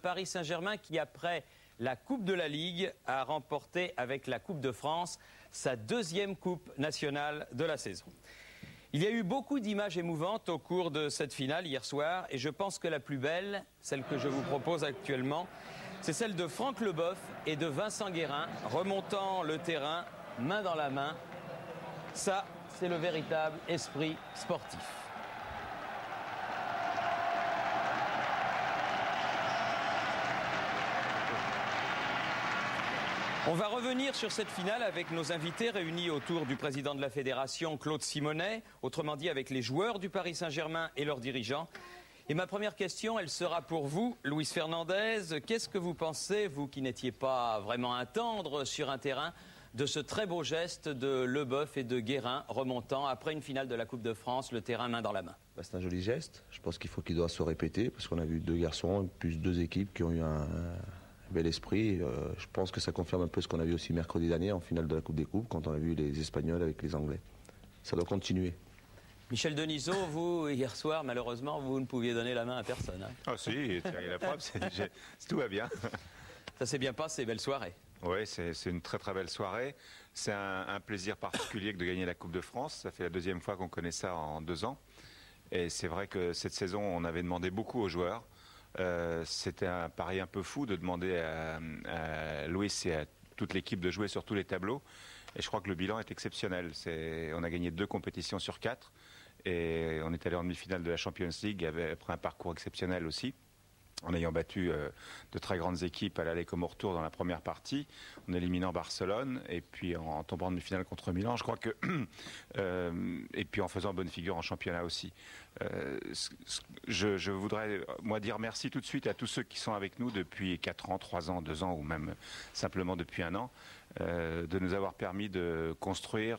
Paris Saint-Germain qui, après la Coupe de la Ligue, a remporté avec la Coupe de France sa deuxième Coupe nationale de la saison. Il y a eu beaucoup d'images émouvantes au cours de cette finale hier soir et je pense que la plus belle, celle que je vous propose actuellement, c'est celle de Franck Leboeuf et de Vincent Guérin remontant le terrain main dans la main. Ça, c'est le véritable esprit sportif. On va revenir sur cette finale avec nos invités réunis autour du président de la fédération, Claude Simonet, autrement dit avec les joueurs du Paris Saint-Germain et leurs dirigeants. Et ma première question, elle sera pour vous, Luis Fernandez. Qu'est-ce que vous pensez, vous qui n'étiez pas vraiment un tendre sur un terrain, de ce très beau geste de Leboeuf et de Guérin remontant après une finale de la Coupe de France, le terrain main dans la main? C'est un joli geste. Je pense qu'il doit se répéter parce qu'on a vu deux garçons, plus deux équipes qui ont eu un bel esprit. Je pense que ça confirme un peu ce qu'on a vu aussi mercredi dernier en finale de la Coupe des Coupes, quand on a vu les Espagnols avec les Anglais. Ça doit continuer. Michel Denisot, vous, hier soir, malheureusement, vous ne pouviez donner la main à personne. Hein. Ah si, la preuve, tout va bien. Ça s'est bien passé, belle soirée. Oui, c'est une très très belle soirée. C'est un plaisir particulier que de gagner la Coupe de France. Ça fait la deuxième fois qu'on connaît ça en 2 ans. Et c'est vrai que cette saison, on avait demandé beaucoup aux joueurs. C'était un pari un peu fou de demander à Luis et à toute l'équipe de jouer sur tous les tableaux. Et je crois que le bilan est exceptionnel. On a gagné 2 compétitions sur 4 et on est allé en demi-finale de la Champions League après un parcours exceptionnel aussi, en ayant battu de très grandes équipes à l'aller comme au retour dans la première partie, en éliminant Barcelone et puis en tombant en demi-finale contre Milan. Je crois que et puis en faisant bonne figure en championnat aussi. Je voudrais moi dire merci tout de suite à tous ceux qui sont avec nous depuis 4 ans, 3 ans, 2 ans ou même simplement depuis 1 an, de nous avoir permis de construire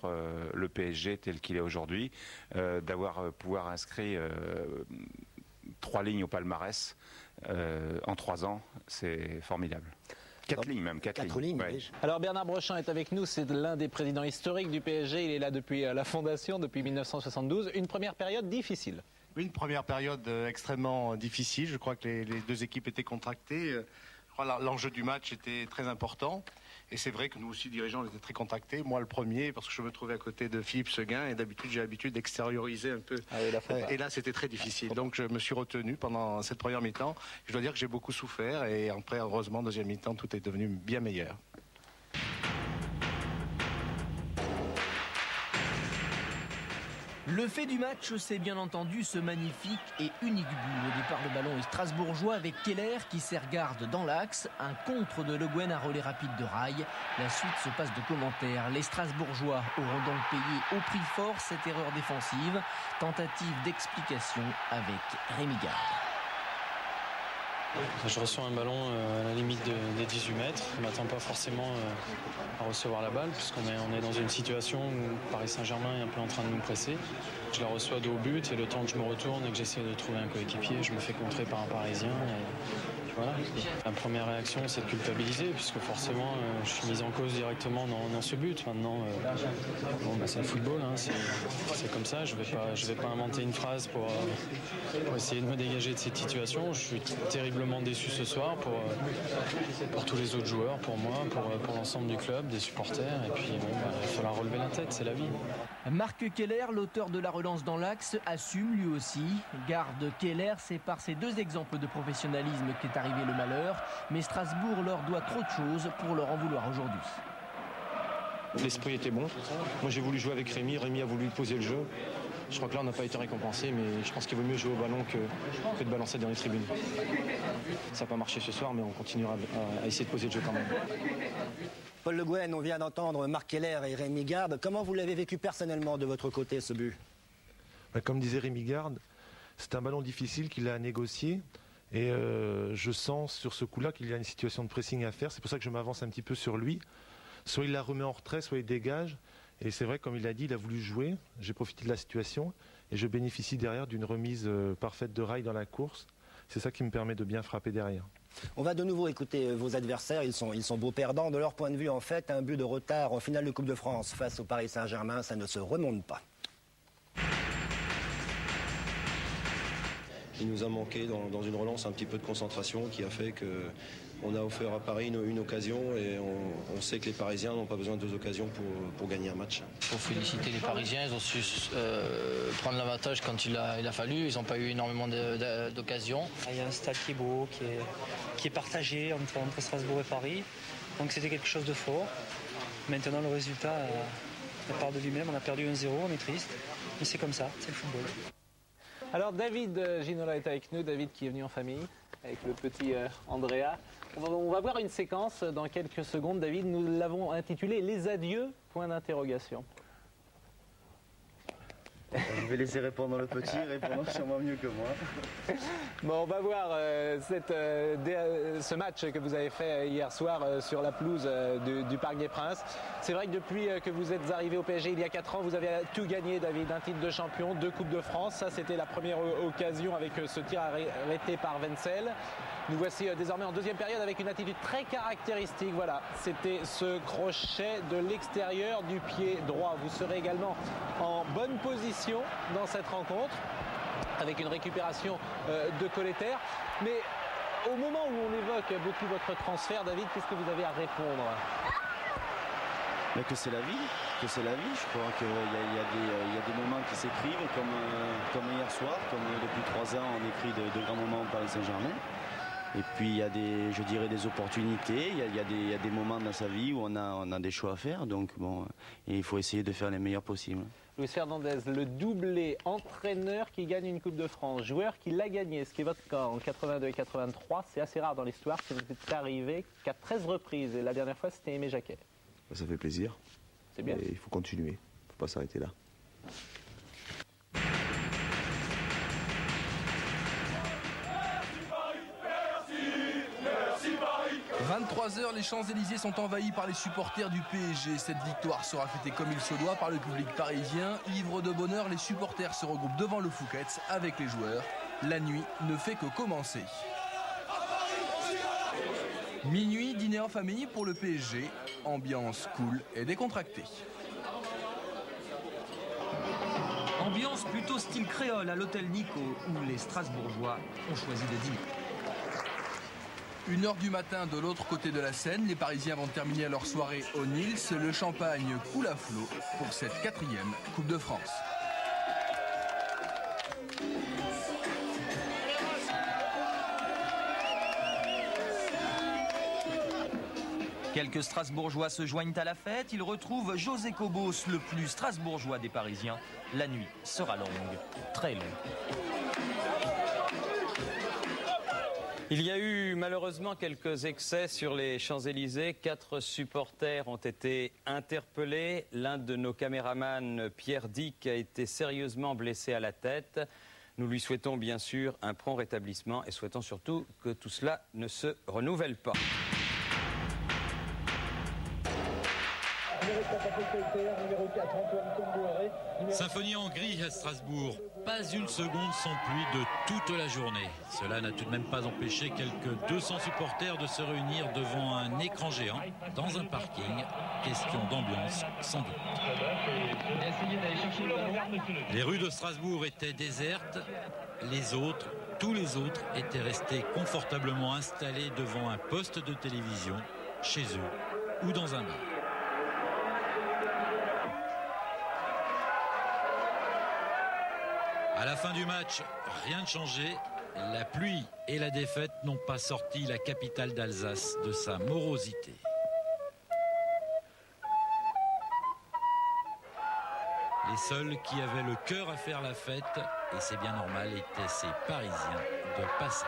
le PSG tel qu'il est aujourd'hui, d'avoir pouvoir inscrire 3 lignes au palmarès en 3 ans, c'est formidable. 4 lignes même, 4 lignes. Ouais. Alors Bernard Brochand est avec nous, c'est l'un des présidents historiques du PSG, il est là depuis la fondation, depuis 1972. Une première période difficile. Oui, une première période extrêmement difficile. Je crois que les 2 équipes étaient contractées. Je crois que l'enjeu du match était très important. Et c'est vrai que nous aussi, dirigeants, on était très contractés. Moi, le premier, parce que je me trouvais à côté de Philippe Seguin. Et d'habitude, j'ai l'habitude d'extérioriser un peu. Ah oui, et là, c'était très difficile. Donc, je me suis retenu pendant cette première mi-temps. Je dois dire que j'ai beaucoup souffert. Et après, heureusement, deuxième mi-temps, tout est devenu bien meilleur. Le fait du match, c'est bien entendu ce magnifique et unique but. Au départ, le ballon est strasbourgeois avec Keller qui sert garde dans l'axe. Un contre de Le Guen, un relais rapide de Rail. La suite se passe de commentaires. Les Strasbourgeois auront donc payé au prix fort cette erreur défensive. Tentative d'explication avec Rémi Garde. Je reçois un ballon à la limite des 18 mètres. Je ne m'attends pas forcément à recevoir la balle puisqu'on est dans une situation où Paris Saint-Germain est un peu en train de nous presser. Je la reçois de haut but et le temps que je me retourne et que j'essaie de trouver un coéquipier, je me fais contrer par un Parisien. Et voilà. La première réaction, c'est de culpabiliser puisque forcément je suis mis en cause directement dans ce but. Maintenant, c'est le football, hein, c'est comme ça. Je vais pas inventer une phrase pour essayer de me dégager de cette situation. Je suis terriblement déçu ce soir pour tous les autres joueurs, pour moi, pour l'ensemble du club, des supporters. Et puis il va falloir relever la tête, c'est la vie. Marc Keller, l'auteur de la relance dans l'axe, assume lui aussi. Garde Keller, c'est par ces 2 exemples de professionnalisme qu'est arrivé le malheur. Mais Strasbourg leur doit trop de choses pour leur en vouloir aujourd'hui. L'esprit était bon. Moi j'ai voulu jouer avec Rémi, Rémi a voulu poser le jeu. Je crois que là on n'a pas été récompensé, mais je pense qu'il vaut mieux jouer au ballon que de balancer dans les tribunes. Ça n'a pas marché ce soir, mais on continuera à essayer de poser le jeu quand même. Paul Le Guen, on vient d'entendre Marc Keller et Rémi Garde. Comment vous l'avez vécu personnellement de votre côté, ce but? Comme disait Rémi Garde, c'est un ballon difficile qu'il a à négocier. Et je sens sur ce coup-là qu'il y a une situation de pressing à faire. C'est pour ça que je m'avance un petit peu sur lui. Soit il la remet en retrait, soit il dégage. Et c'est vrai, comme il a dit, il a voulu jouer. J'ai profité de la situation. Et je bénéficie derrière d'une remise parfaite de Rail dans la course. C'est ça qui me permet de bien frapper derrière. On va de nouveau écouter vos adversaires. Ils sont beaux perdants. De leur point de vue, en fait, un but de retard en finale de Coupe de France face au Paris Saint-Germain, ça ne se remonte pas. il nous a manqué dans une relance un petit peu de concentration qui a fait qu'on a offert à Paris une occasion et on sait que les Parisiens n'ont pas besoin de 2 occasions pour gagner un match. Il faut féliciter les Parisiens, ils ont su prendre l'avantage quand il a fallu, ils n'ont pas eu énormément d'occasions. Il y a un stade qui est beau, qui est partagé entre Strasbourg et Paris, donc c'était quelque chose de fort. Maintenant le résultat part de lui-même, on a perdu 1-0, on est triste, mais c'est comme ça, c'est le football. Alors David Ginola est avec nous, David qui est venu en famille avec le petit Andrea. On va voir une séquence dans quelques secondes. David, nous l'avons intitulée Les adieux, point d'interrogation. Je vais laisser répondre le petit, répondant sûrement mieux que moi. Bon, on va voir ce match que vous avez fait hier soir sur la pelouse du Parc des Princes. C'est vrai que depuis que vous êtes arrivé au PSG il y a 4 ans, vous avez tout gagné, David, un titre de champion, 2 Coupes de France. Ça, c'était la première occasion avec ce tir arrêté par Wenzel. Nous voici désormais en deuxième période avec une attitude très caractéristique. Voilà, c'était ce crochet de l'extérieur du pied droit. Vous serez également en bonne position dans cette rencontre avec une récupération de Colletter. Mais au moment où on évoque beaucoup votre transfert, David, qu'est-ce que vous avez à répondre? Mais que c'est la vie, je crois qu'il y a des moments qui s'écrivent comme hier soir, comme depuis 3 ans on écrit de grands moments au Paris Saint-Germain. Et puis il y a des opportunités, il y a des moments dans sa vie où on a des choix à faire, donc bon, il faut essayer de faire les meilleurs possibles. Luis Fernandez, le doublé entraîneur qui gagne une Coupe de France, joueur qui l'a gagné, ce qui est votre cas en 82 et 83, c'est assez rare dans l'histoire, c'est arrivé qu'à 13 reprises, et la dernière fois c'était Aimé Jacquet. Ça fait plaisir. C'est bien. Et il faut continuer, il ne faut pas s'arrêter là. 23h, les Champs-Élysées sont envahis par les supporters du PSG. Cette victoire sera fêtée comme il se doit par le public parisien. Ivre de bonheur, les supporters se regroupent devant le Fouquet's avec les joueurs. La nuit ne fait que commencer. Minuit, dîner en famille pour le PSG. Ambiance cool et décontractée. Ambiance plutôt style créole à l'hôtel Nico, où les Strasbourgeois ont choisi de dîner. 1h du matin de l'autre côté de la Seine, les Parisiens vont terminer leur soirée au Nils. Le champagne coule à flot pour cette 4e Coupe de France. Quelques Strasbourgeois se joignent à la fête. Ils retrouvent José Cobos, le plus strasbourgeois des Parisiens. La nuit sera longue, très longue. Il y a eu malheureusement quelques excès sur les Champs-Élysées. 4 supporters ont été interpellés. L'un de nos caméramans, Pierre Dick, a été sérieusement blessé à la tête. Nous lui souhaitons bien sûr un prompt rétablissement et souhaitons surtout que tout cela ne se renouvelle pas. Symphonie en gris à Strasbourg. Pas une seconde sans pluie de toute la journée. Cela n'a tout de même pas empêché quelques 200 supporters de se réunir devant un écran géant dans un parking. Question d'ambiance, sans doute. Les rues de Strasbourg étaient désertes. Les autres, tous les autres, étaient restés confortablement installés devant un poste de télévision, chez eux ou dans un bar. À la fin du match, rien ne changeait. La pluie et la défaite n'ont pas sorti la capitale d'Alsace de sa morosité. Les seuls qui avaient le cœur à faire la fête, et c'est bien normal, étaient ces Parisiens de passage.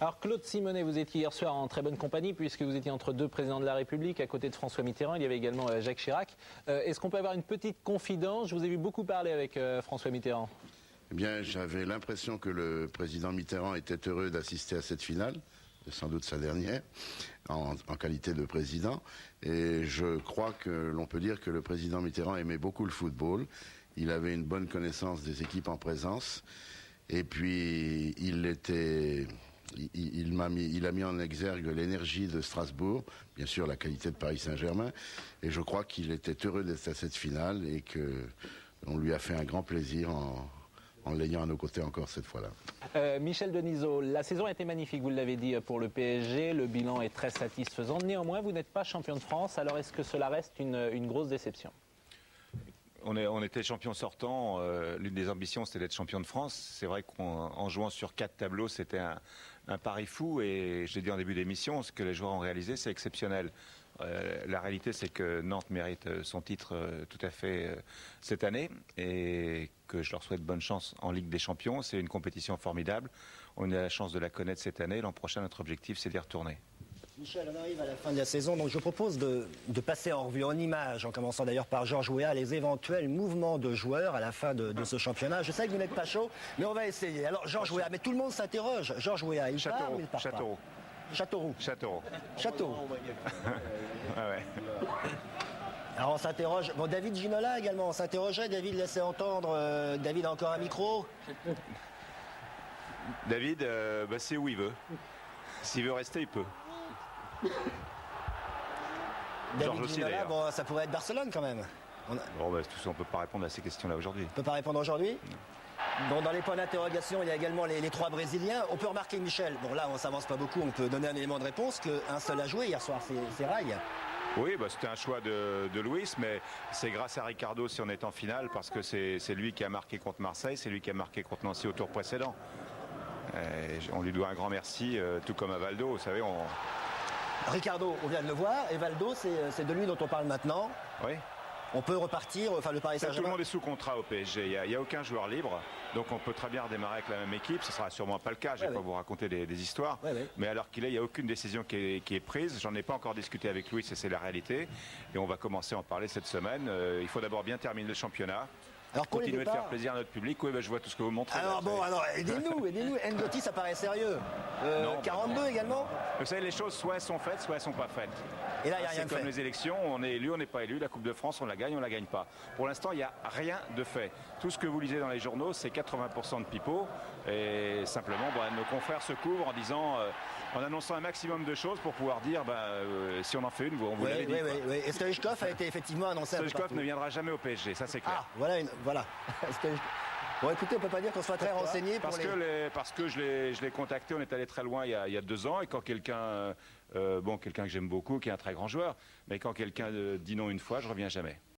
Alors Claude Simonet, vous étiez hier soir en très bonne compagnie puisque vous étiez entre 2 présidents de la République à côté de François Mitterrand. Il y avait également Jacques Chirac. Est-ce qu'on peut avoir une petite confidence? Je vous ai vu beaucoup parler avec François Mitterrand. Eh bien, j'avais l'impression que le président Mitterrand était heureux d'assister à cette finale, sans doute sa dernière, en qualité de président. Et je crois que l'on peut dire que le président Mitterrand aimait beaucoup le football. Il avait une bonne connaissance des équipes en présence. Et puis, il était il a mis en exergue l'énergie de Strasbourg, bien sûr la qualité de Paris Saint-Germain, et je crois qu'il était heureux d'être à cette finale et qu'on lui a fait un grand plaisir en l'ayant à nos côtés encore cette fois-là. Michel Denisot, la saison a été magnifique, vous l'avez dit, pour le PSG, le bilan est très satisfaisant. Néanmoins, vous n'êtes pas champion de France, alors est-ce que cela reste une grosse déception ? On était champion sortant, l'une des ambitions c'était d'être champion de France. C'est vrai qu'en jouant sur 4 tableaux c'était un pari fou et je l'ai dit en début d'émission, ce que les joueurs ont réalisé c'est exceptionnel. La réalité c'est que Nantes mérite son titre tout à fait cette année et que je leur souhaite bonne chance en Ligue des Champions. C'est une compétition formidable, on a la chance de la connaître cette année. L'an prochain notre objectif c'est d'y retourner. Michel, on arrive à la fin de la saison, donc je propose de passer en revue, en images, en commençant d'ailleurs par Georges Weah, les éventuels mouvements de joueurs à la fin de ce championnat. Je sais que vous n'êtes pas chaud, mais on va essayer. Alors Georges Weah, mais tout le monde s'interroge. Georges Weah, il part ou il part pas ? Châteauroux. Châteauroux. Ouais. Alors on s'interroge. Bon, David Ginola également, on s'interrogeait. David laissait entendre. David a encore un micro. David, c'est où il veut. S'il veut rester, il peut. David Ginola, bon, ça pourrait être Barcelone quand même. Bon, on ne peut pas répondre à ces questions-là aujourd'hui. On ne peut pas répondre aujourd'hui. Bon, dans les points d'interrogation, il y a également les 3 Brésiliens. On peut remarquer, Michel, bon là on s'avance pas beaucoup, on peut donner un élément de réponse, qu'un seul a joué hier soir, c'est Rail. Oui, c'était un choix de Luis, mais c'est grâce à Ricardo si on est en finale, parce que c'est lui qui a marqué contre Marseille, c'est lui qui a marqué contre Nancy au tour précédent. On lui doit un grand merci, tout comme à Valdo, vous savez. Ricardo, on vient de le voir, et Valdo, c'est de lui dont on parle maintenant. Oui. On peut repartir, enfin le Paris Saint-Germain. Tout le monde est sous contrat au PSG, il n'y a aucun joueur libre, donc on peut très bien redémarrer avec la même équipe, ce ne sera sûrement pas le cas, je ne vais pas vous raconter des histoires, mais alors qu'il est, il n'y a aucune décision qui est prise, j'en ai pas encore discuté avec Louis, et c'est la réalité, et on va commencer à en parler cette semaine. Il faut d'abord bien terminer le championnat. Alors continuer de faire plaisir à notre public. Oui, je vois tout ce que vous montrez. Alors aidez-nous. N'Goti, ça paraît sérieux. 42 également. Vous savez, les choses, soit elles sont faites, soit elles ne sont pas faites. Et là, il n'y a rien de fait. C'est comme les élections, on est élu, on n'est pas élu. La Coupe de France, on la gagne, on la gagne pas. Pour l'instant, il n'y a rien de fait. Tout ce que vous lisez dans les journaux, c'est 80% de pipeaux. Et simplement, nos confrères se couvrent en disant, en annonçant un maximum de choses pour pouvoir dire, si on en fait une, on vous l'avait dit. Oui. Et Stoichkov a été effectivement annoncé. Stoichkov ne viendra jamais au PSG, ça c'est clair. Ah, voilà. Bon, écoutez, on peut pas dire qu'on soit très renseigné. Parce que je l'ai contacté, on est allé très loin il y a 2 ans, et quand quelqu'un que j'aime beaucoup, qui est un très grand joueur, mais quand quelqu'un dit non une fois, je reviens jamais.